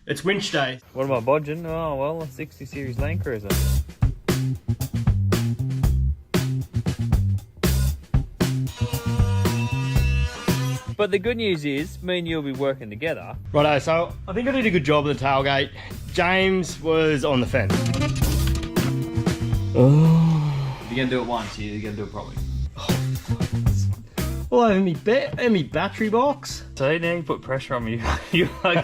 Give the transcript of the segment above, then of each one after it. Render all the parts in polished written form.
It's winch day. What am I bodging? Oh, well, a 60 series Landcruiser. But the good news is, me and you'll be working together. Righto, so I think I did a good job of the tailgate. James was on the fence. Oh. If you're gonna do it once, you're gonna do it properly. All over me, me battery box. So now you put pressure on me. You're like...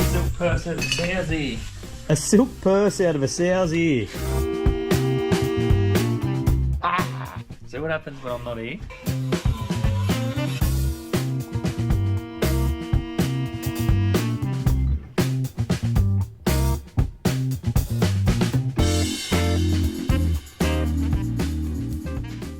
Silk purse out of a sow's ear. A silk purse out of a sow's ear. See what happens when I'm not here?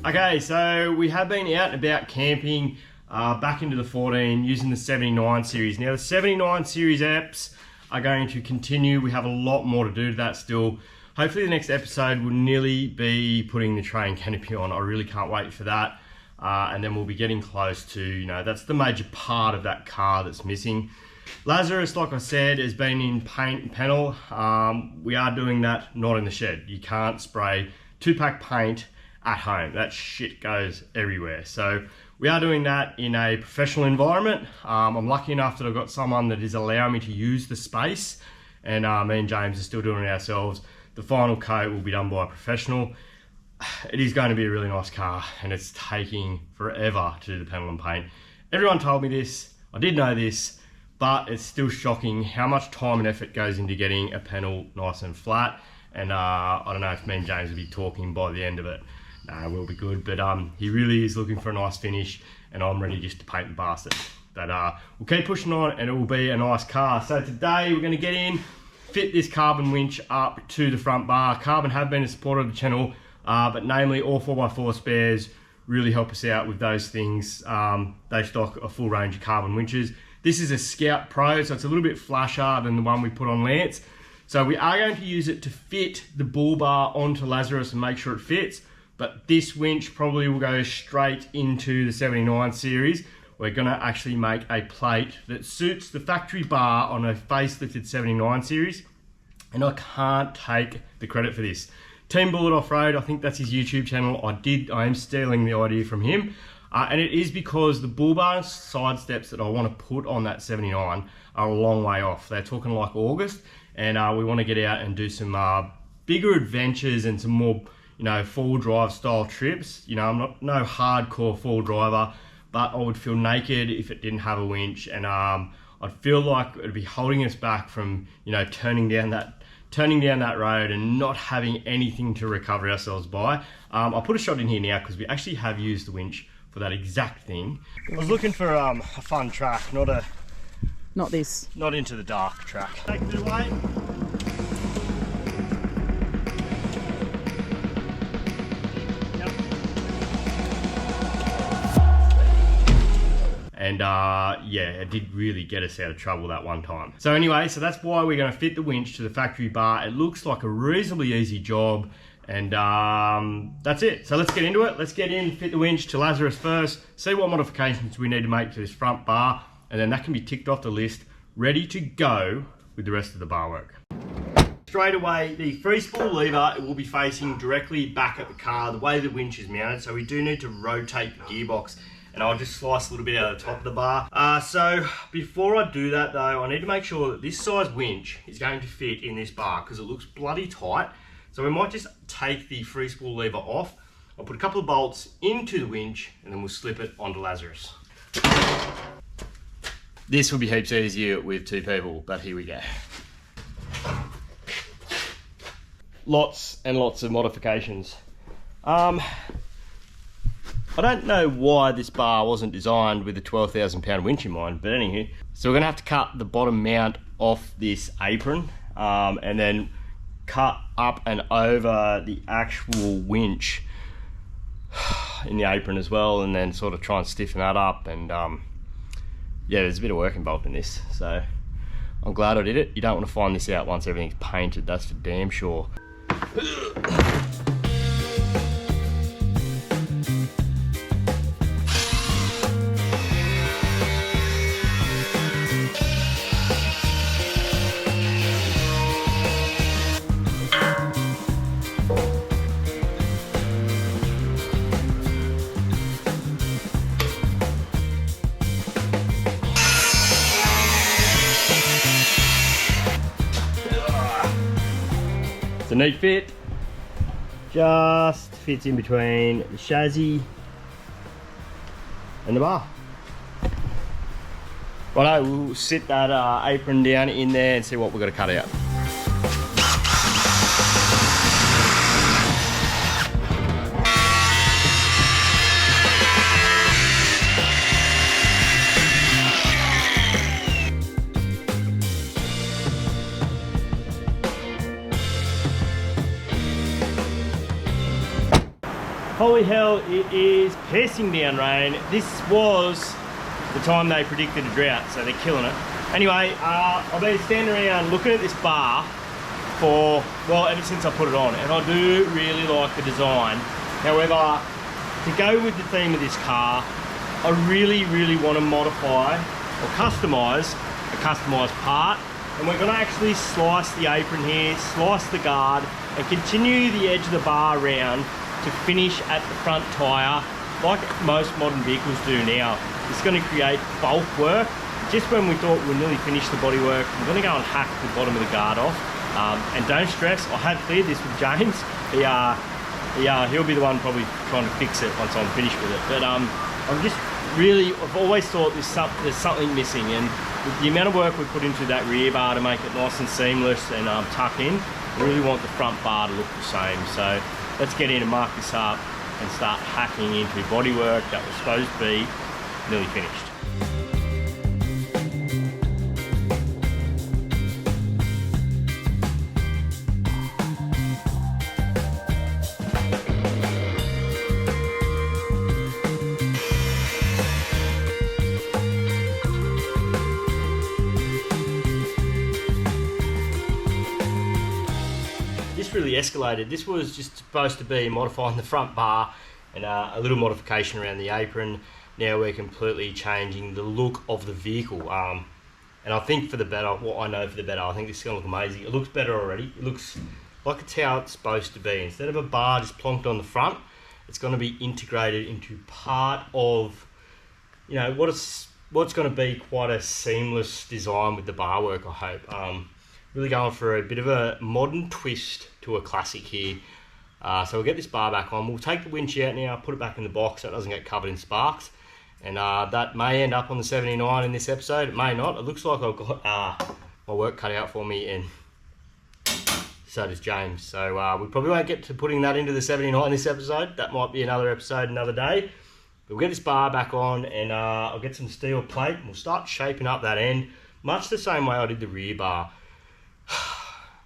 Okay, so we have been out and about camping back into the 14 using the 79 series. Now the 79 series apps are going to continue. We have a lot more to do to that still. Hopefully the next episode will nearly be putting the train canopy on. I really can't wait for that. And then we'll be getting close to, you know, that's the major part of that car that's missing. Lazarus, like I said, has been in paint and panel. We are doing that not in the shed. You can't spray 2-pack paint at home. That shit goes everywhere. So we are doing that in a professional environment. I'm lucky enough that I've got someone that is allowing me to use the space, and me and James are still doing it ourselves. The final coat will be done by a professional. It is going to be a really nice car, and it's taking forever to do the panel and paint. Everyone told me this, I did know this, but it's still shocking how much time and effort goes into getting a panel nice and flat. And I don't know if me and James will be talking by the end of it. No, we'll be good, but he really is looking for a nice finish, and I'm ready just to paint the bastard. But we'll keep pushing on, and it will be a nice car. So today we're going to get in, fit this carbon winch up to the front bar. Carbon have been a supporter of the channel, but namely all 4x4 spares really help us out with those things. They stock a full range of carbon winches. This is a Scout Pro, so it's a little bit flasher than the one we put on Lance. So we are going to use it to fit the bull bar onto Lazarus and make sure it fits. But this winch probably will go straight into the 79 series. We're gonna actually make a plate that suits the factory bar on a facelifted 79 series. And I can't take the credit for this. Team Bullet Off-Road, I think that's his YouTube channel. I am stealing the idea from him. And it is because the bull bar side steps that I wanna put on that 79 are a long way off. They're talking like August. And we wanna get out and do some bigger adventures and some more, you know, four-wheel drive style trips. You know, I'm not no hardcore four-wheel driver, but I would feel naked if it didn't have a winch, and I'd feel like it'd be holding us back from, you know, turning down that road and not having anything to recover ourselves by. I'll put a shot in here now because we actually have used the winch for that exact thing. I was looking for a fun track, not into the dark track. Take it away. And yeah, it did really get us out of trouble that one time. So anyway, so that's why we're gonna fit the winch to the factory bar. It looks like a reasonably easy job, and that's it. So let's get into it. Let's get in, fit the winch to Lazarus first, see what modifications we need to make to this front bar, and then that can be ticked off the list, ready to go with the rest of the bar work. Straight away, the free spool lever, it will be facing directly back at the car, the way the winch is mounted, so we do need to rotate the gearbox. And I'll just slice a little bit out of the top of the bar. So before I do that though, I need to make sure that this size winch is going to fit in this bar because it looks bloody tight. So we might just take the free spool lever off. I'll put a couple of bolts into the winch and then we'll slip it onto Lazarus. This will be heaps easier with two people, but here we go. Lots and lots of modifications. I don't know why this bar wasn't designed with a 12,000 pound winch in mind, but anyway. So we're gonna have to cut the bottom mount off this apron and then cut up and over the actual winch in the apron as well, and then sort of try and stiffen that up. And yeah, there's a bit of work involved in this, so I'm glad I did it. You don't want to find this out once everything's painted, that's for damn sure. a neat fit. Just fits in between the chassis and the bar. Righto, we'll sit that apron down in there and see what we've got to cut out. Holy hell, it is pissing down rain. This was the time they predicted a drought, so they're killing it. Anyway, I've been standing around looking at this bar for, well, ever since I put it on, and I do really like the design. However, to go with the theme of this car, I really want to modify or customise a customised part, and we're going to actually slice the apron here, slice the guard, and continue the edge of the bar around to finish at the front tyre like most modern vehicles do now. It's going to create bulk work. Just when we thought we'd nearly finished the bodywork, we're going to go and hack the bottom of the guard off. And don't stress, I have cleared this with James. He'll be the one probably trying to fix it once I'm finished with it. But I'm just really, I've always thought there's something missing, and with the amount of work we put into that rear bar to make it nice and seamless and tuck in, I really want the front bar to look the same. So let's get in and mark this up and start hacking into bodywork that was supposed to be nearly finished. Really escalated. This was just supposed to be modifying the front bar and a little modification around the apron. Now we're completely changing the look of the vehicle, and I think for the better. What I know for the better, I think this is going to look amazing. It looks better already. It looks like it's how it's supposed to be. Instead of a bar just plonked on the front, it's going to be integrated into part of, you know, what's going to be quite a seamless design with the bar work, I hope. Really going for a bit of a modern twist to a classic here. So we'll get this bar back on. We'll take the winch out now, put it back in the box so it doesn't get covered in sparks. And that may end up on the 79 in this episode. It may not. It looks like I've got my work cut out for me, and so does James. So we probably won't get to putting that into the 79 this episode. That might be another episode, another day. But we'll get this bar back on, and I'll get some steel plate, and we'll start shaping up that end, much the same way I did the rear bar.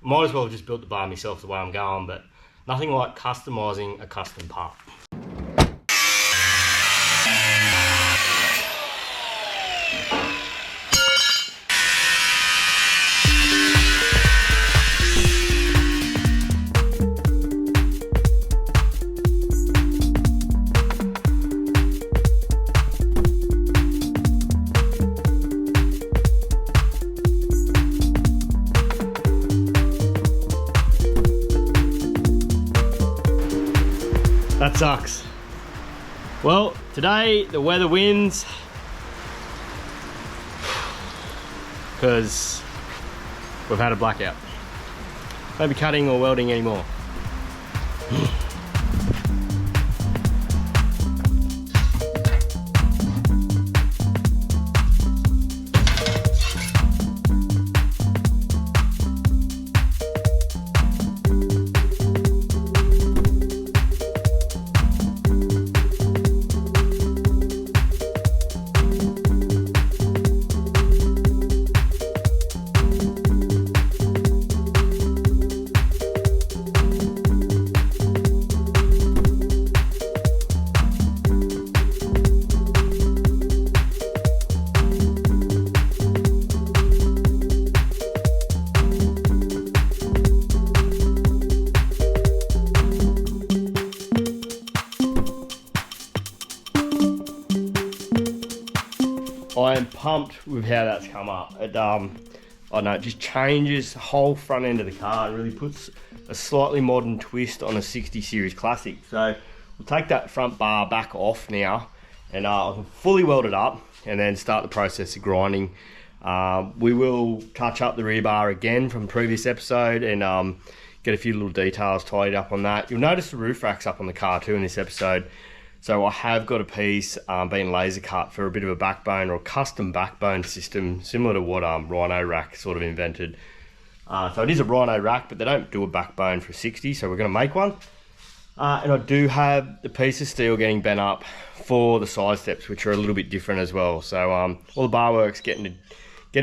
Might as well have just built the bar myself the way I'm going, but nothing like customising a custom part. That sucks. Well, today the weather wins because we've had a blackout. Won't be cutting or welding anymore. I am pumped with how that's come up. It, I don't know, it just changes the whole front end of the car and really puts a slightly modern twist on a 60 series classic. So we'll take that front bar back off now, and I can fully weld it up and then start the process of grinding. We will touch up the rear bar again from the previous episode and get a few little details tidied up on that. You'll notice the roof rack's up on the car too in this episode. So I have got a piece being laser cut for a bit of a backbone or a custom backbone system, similar to what Rhino Rack sort of invented. So it is a Rhino Rack, but they don't do a backbone for 60, so we're going to make one. And I do have the piece of steel getting bent up for the side steps, which are a little bit different as well. So all the bar work's getting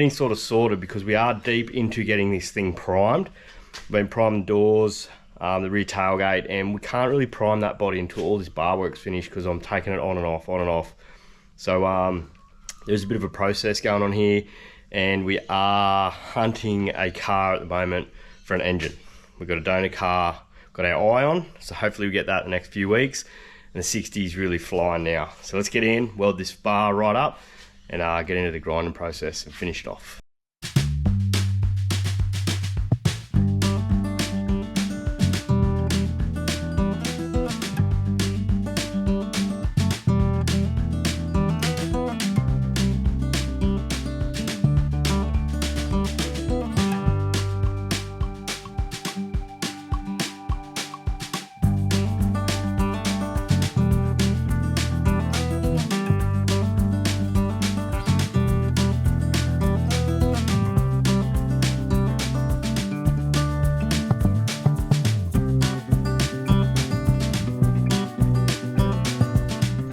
sort of sorted, because we are deep into getting this thing primed. We've been priming the doors, the rear tailgate, and we can't really prime that body until all this bar work's finished, because I'm taking it on and off. So there's a bit of a process going on here, and we are hunting a car at the moment for an engine. We've got a donor car, got our eye on, so hopefully we get that in the next few weeks, and the 60 is really flying now. So let's get in, weld this bar right up, and get into the grinding process and finish it off.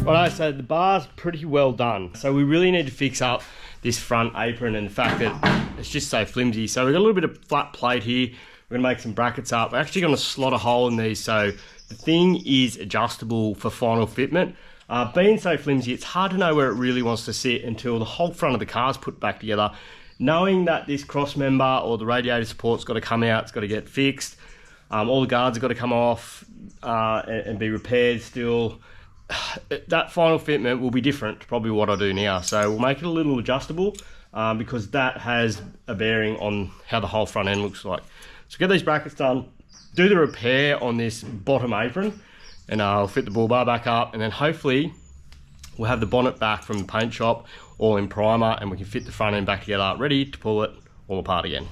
Alright, so the bar's pretty well done. So we really need to fix up this front apron and the fact that it's just so flimsy. So we've got a little bit of flat plate here. We're gonna make some brackets up. We're actually gonna slot a hole in these so the thing is adjustable for final fitment. Being so flimsy, it's hard to know where it really wants to sit until the whole front of the car's put back together. Knowing that this cross member or the radiator support's got to come out, it's got to get fixed. All the guards have got to come off and be repaired still. That final fitment will be different to probably what I do now, so we'll make it a little adjustable because that has a bearing on how the whole front end looks like. So get these brackets done, do the repair on this bottom apron, and I'll fit the bull bar back up, and then hopefully we'll have the bonnet back from the paint shop all in primer, and we can fit the front end back together, ready to pull it all apart again.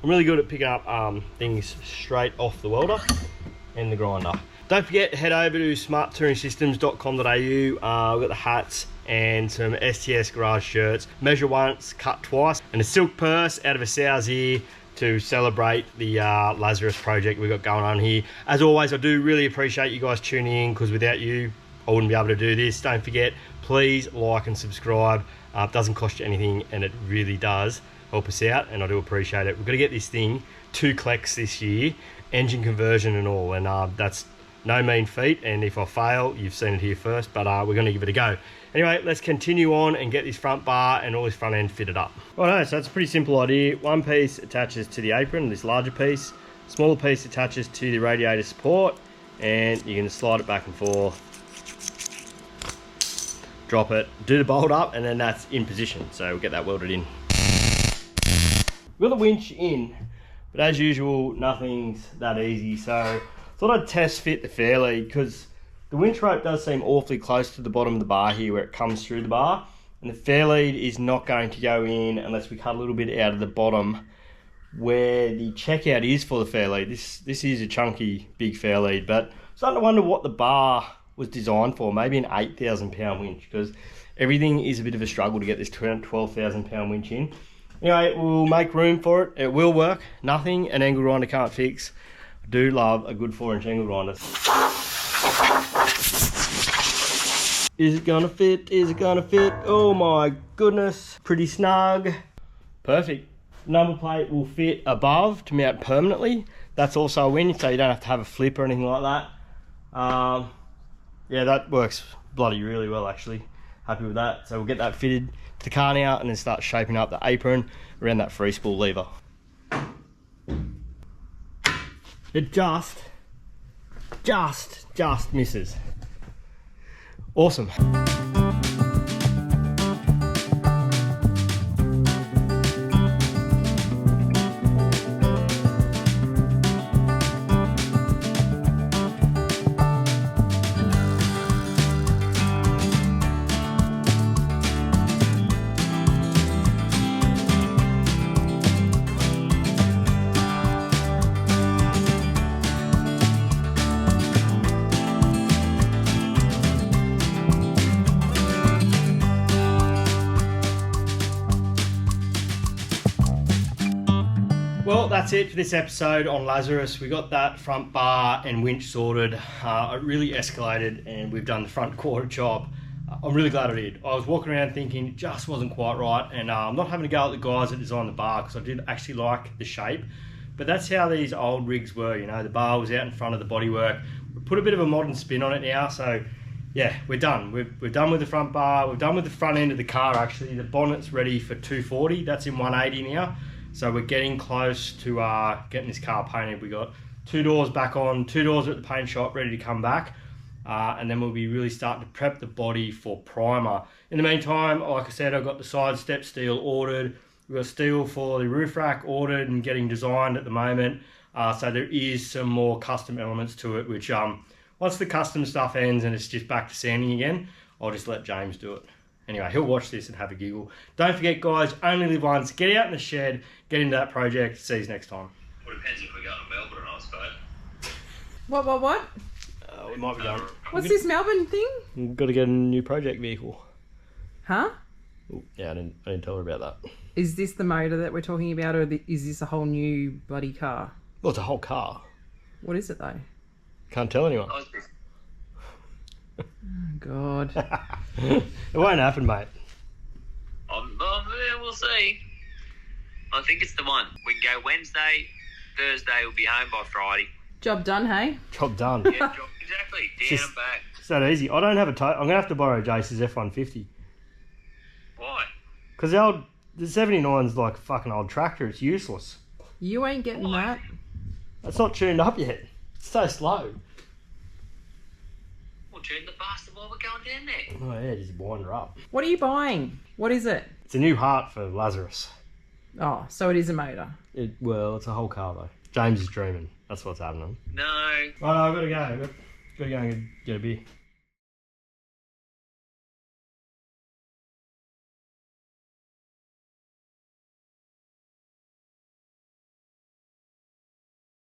I'm really good at picking up things straight off the welder and the grinder. Don't forget to head over to smarttouringsystems.com.au. We've got the hats and some STS garage shirts. Measure once, cut twice, and a silk purse out of a sow's ear to celebrate the Lazarus project we've got going on here. As always, I do really appreciate you guys tuning in, because without you, I wouldn't be able to do this. Don't forget, please like and subscribe. It doesn't cost you anything, and it really does help us out, and I do appreciate it. We're going to get this thing 2 clecks this year, engine conversion and all, and that's no mean feat, and if I fail, you've seen it here first, but we're going to give it a go. Anyway, let's continue on and get this front bar and all this front end fitted up. Righto, so it's a pretty simple idea. One piece attaches to the apron, this larger piece. Smaller piece attaches to the radiator support, and you can slide it back and forth, drop it, do the bolt up, and then that's in position. So we'll get that welded in. We've got the winch in, but as usual, nothing's that easy. So I thought I'd test fit the fairlead, because the winch rope does seem awfully close to the bottom of the bar here where it comes through the bar, and the fairlead is not going to go in unless we cut a little bit out of the bottom where the checkout is for the fairlead. This is a chunky big fairlead, but I'm starting to wonder what the bar was designed for. Maybe an 8,000 pound winch, because everything is a bit of a struggle to get this 12,000 pound winch in. Anyway, we'll make room for it. It will work. Nothing an angle grinder can't fix. I do love a good 4-inch angle grinder. Is it gonna fit? Is it gonna fit? Oh my goodness. Pretty snug. Perfect. Number plate will fit above to mount permanently. That's also a win, so you don't have to have a flip or anything like that. Yeah, that works bloody really well actually. Happy with that. So we'll get that fitted to the car now, and then start shaping up the apron around that free spool lever. It just misses. Awesome. that's it for this episode on Lazarus. We got that front bar and winch sorted. It really escalated and we've done the front quarter job. I'm really glad I did. I was walking around thinking it just wasn't quite right, and I'm not having to go at the guys that designed the bar because I did actually like the shape. But that's how these old rigs were, you know, the bar was out in front of the bodywork. We put a bit of a modern spin on it now, so yeah, we're done. We're done with the front bar, we're done with the front end of the car actually. The bonnet's ready for 240, that's in 180 now. So we're getting close to getting this car painted. We got 2 doors back on, 2 doors at the paint shop ready to come back. And then we'll be really starting to prep the body for primer. In the meantime, like I said, I've got the side step steel ordered. We've got steel for the roof rack ordered and getting designed at the moment. So there is some more custom elements to it, which once the custom stuff ends and it's just back to sanding again, I'll just let James do it. Anyway, he'll watch this and have a giggle. Don't forget, guys, only live once. Get out in the shed, get into that project. See you next time. Well, it depends if we're going to Melbourne, I suppose. What? We might be going. What's this Melbourne thing? We've got to get a new project vehicle. Huh? Ooh, yeah, I didn't tell her about that. Is this the motor that we're talking about, or is this a whole new bloody car? Well, it's a whole car. What is it though? Can't tell anyone. Oh, God. It won't happen, mate. Yeah, we'll see. I think it's the one. We can go Wednesday, Thursday, we'll be home by Friday. Job done, hey? Job done. Yeah, exactly. Down and back. It's that easy. I don't have a tow. I'm going to have to borrow Jace's F-150. Why? Because the 79's like a fucking old tractor. It's useless. You ain't getting that. It's not tuned up yet. It's so slow. We'll turn the bastard while we're going down there. Oh yeah, just wind her up. What are you buying? What is it? It's a new heart for Lazarus. Oh, so it is a motor. Well, it's a whole car though. James is dreaming. That's what's happening. No. Right, I've got to go. I've got to go and get a beer.